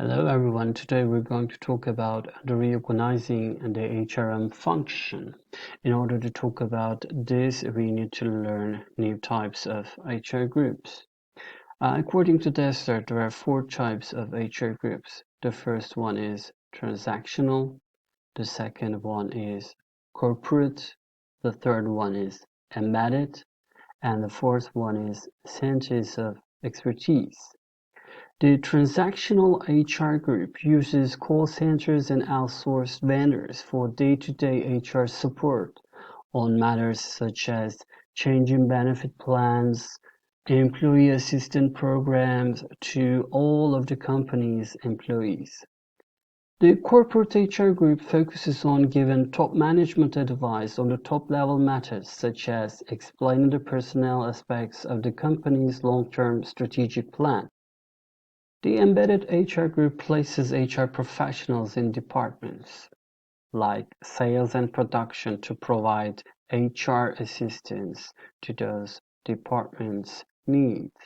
Hello everyone, today we're going to talk about the reorganizing the HRM function. In order to talk about this, we need to learn new types of HR groups. According to Dessler, there are 4 types of HR groups. The first one is transactional, the second one is corporate, the third one is embedded, and the fourth one is centers of expertise. The transactional HR group uses call centers and outsourced vendors for day-to-day HR support on matters such as changing benefit plans, employee assistance programs to all of the company's employees. The corporate HR group focuses on giving top management advice on the top-level matters such as explaining the personnel aspects of the company's long-term strategic plan. The embedded HR group places HR professionals in departments like sales and production to provide HR assistance to those departments' needs.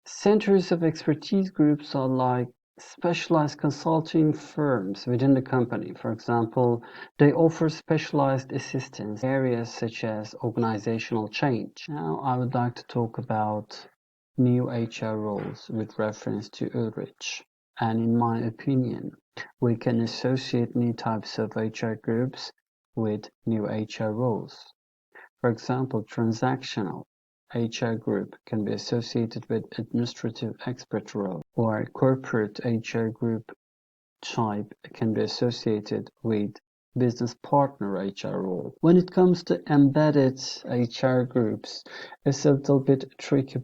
Centers of expertise groups are like specialized consulting firms within the company. For example, they offer specialized assistance in areas such as organizational change. Now, I would like to talk about new HR roles with reference to Ulrich. And in my opinion, we can associate new types of HR groups with new HR roles. For example, transactional HR group can be associated with administrative expert role, or corporate HR group type can be associated with business partner HR role. When it comes to embedded HR groups, it's a little bit tricky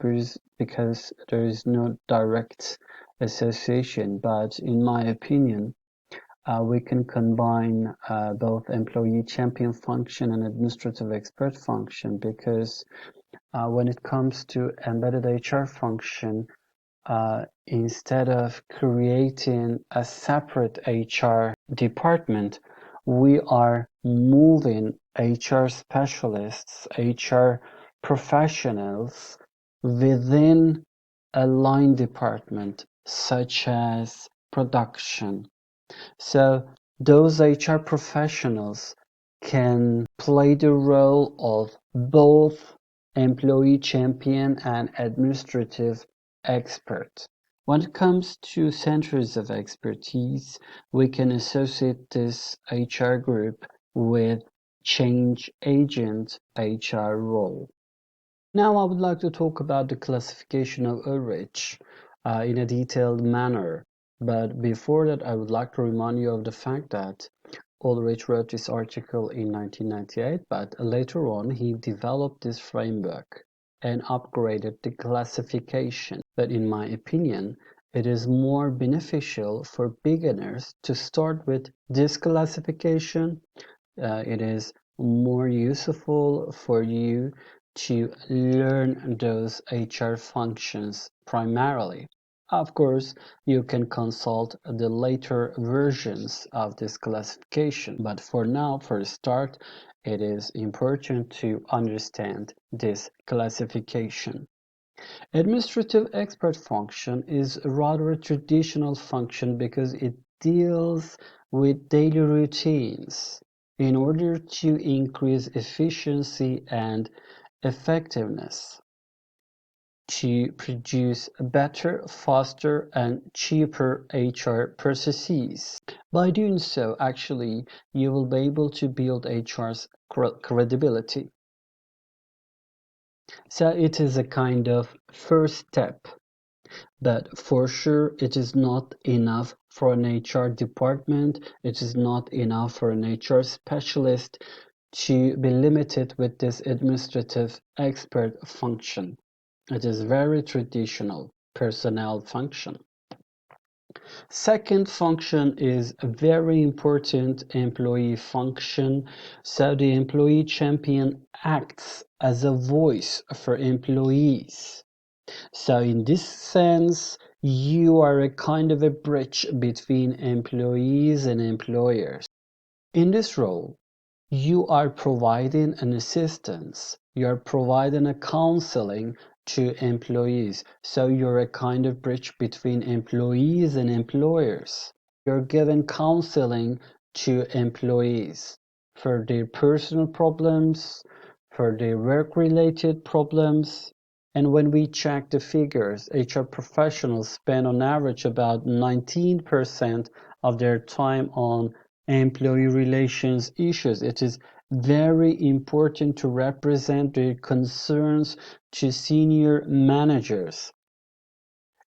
because there is no direct association, but in my opinion, we can combine both employee champion function and administrative expert function, because when it comes to embedded HR function, instead of creating a separate HR department, we are moving HR specialists, HR professionals within a line department such as production. So those HR professionals can play the role of both employee champion and administrative expert. When it comes to centers of expertise, we can associate this HR group with change agent HR role. Now I would like to talk about the classification of Ulrich in a detailed manner. But before that, I would like to remind you of the fact that Ulrich wrote this article in 1998, but later on he developed this framework and upgraded the classification. But in my opinion, it is more beneficial for beginners to start with this classification. It is more useful for you to learn those HR functions primarily. Of course, you can consult the later versions of this classification, but for now, for a start, it is important to understand this classification. Administrative expert function is rather a traditional function because it deals with daily routines in order to increase efficiency and effectiveness, to produce better, faster, and cheaper HR processes. By doing so, actually, you will be able to build HR's credibility. So it is a kind of first step, but for sure it is not enough for an HR department, it is not enough for an HR specialist to be limited with this administrative expert function. It is very traditional personnel function. Second function is a very important employee function. So the employee champion acts as a voice for employees. So in this sense, you are a kind of a bridge between employees and employers. In this role, you are providing an assistance, you are providing a counseling to employees. So you're a kind of bridge between employees and employers. You're giving counseling to employees for their personal problems, for their work-related problems. And when we check the figures, HR professionals spend on average about 19% of their time on employee relations issues. It is very important to represent their concerns to senior managers.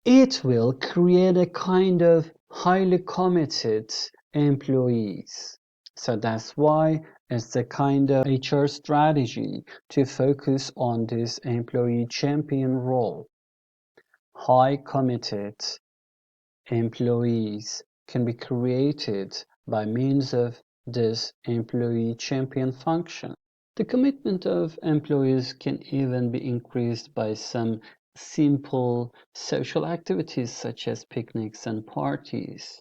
It will create a kind of highly committed employees. So that's why it's a kind of HR strategy to focus on this employee champion role. High committed employees can be created by means of this employee champion function. The commitment of employees can even be increased by some simple social activities such as picnics and parties.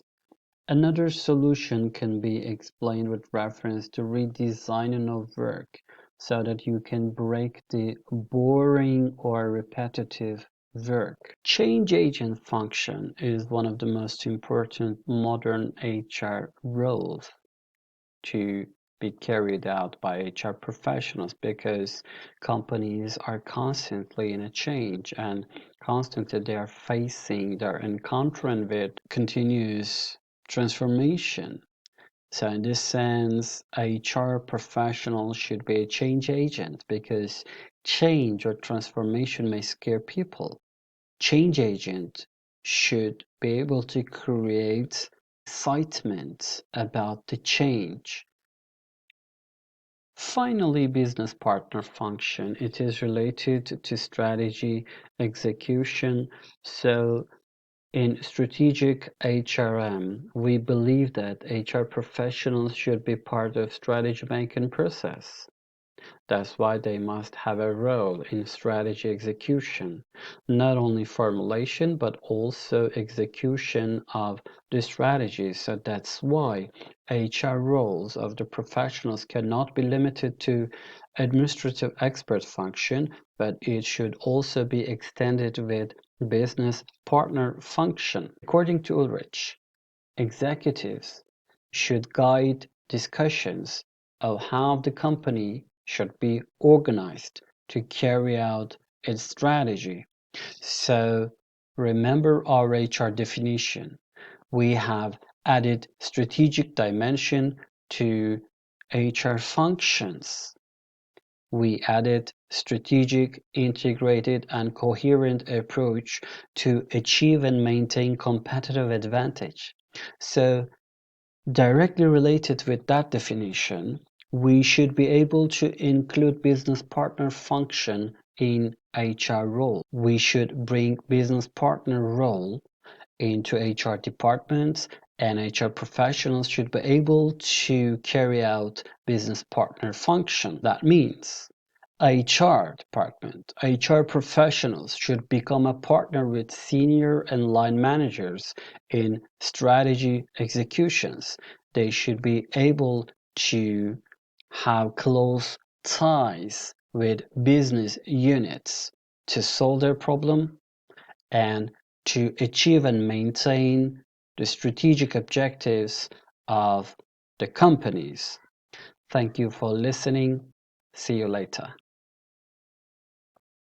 Another solution can be explained with reference to redesigning of work so that you can break the boring or repetitive work. Change agent function is one of the most important modern HR roles to be carried out by HR professionals because companies are constantly in a change and constantly they're encountering with continuous transformation. So in this sense, HR professional should be a change agent because change or transformation may scare people. Change agent should be able to create excitement about the change. Finally, business partner function. It is related to strategy execution. So in strategic HRM, we believe that HR professionals should be part of strategy making process. That's why they must have a role in strategy execution, not only formulation, but also execution of the strategy. So that's why HR roles of the professionals cannot be limited to administrative expert function, but it should also be extended with business partner function. According to Ulrich, executives should guide discussions of how the company should be organized to carry out its strategy. So remember our HR definition. We have added strategic dimension to HR functions. We added strategic, integrated, and coherent approach to achieve and maintain competitive advantage. So directly related with that definition, we should be able to include business partner function in HR role. We should bring business partner role into HR departments, and HR professionals should be able to carry out business partner function. That means HR department, HR professionals should become a partner with senior and line managers in strategy executions. They should be able to have close ties with business units to solve their problem and to achieve and maintain the strategic objectives of the companies. Thank you for listening. See you later.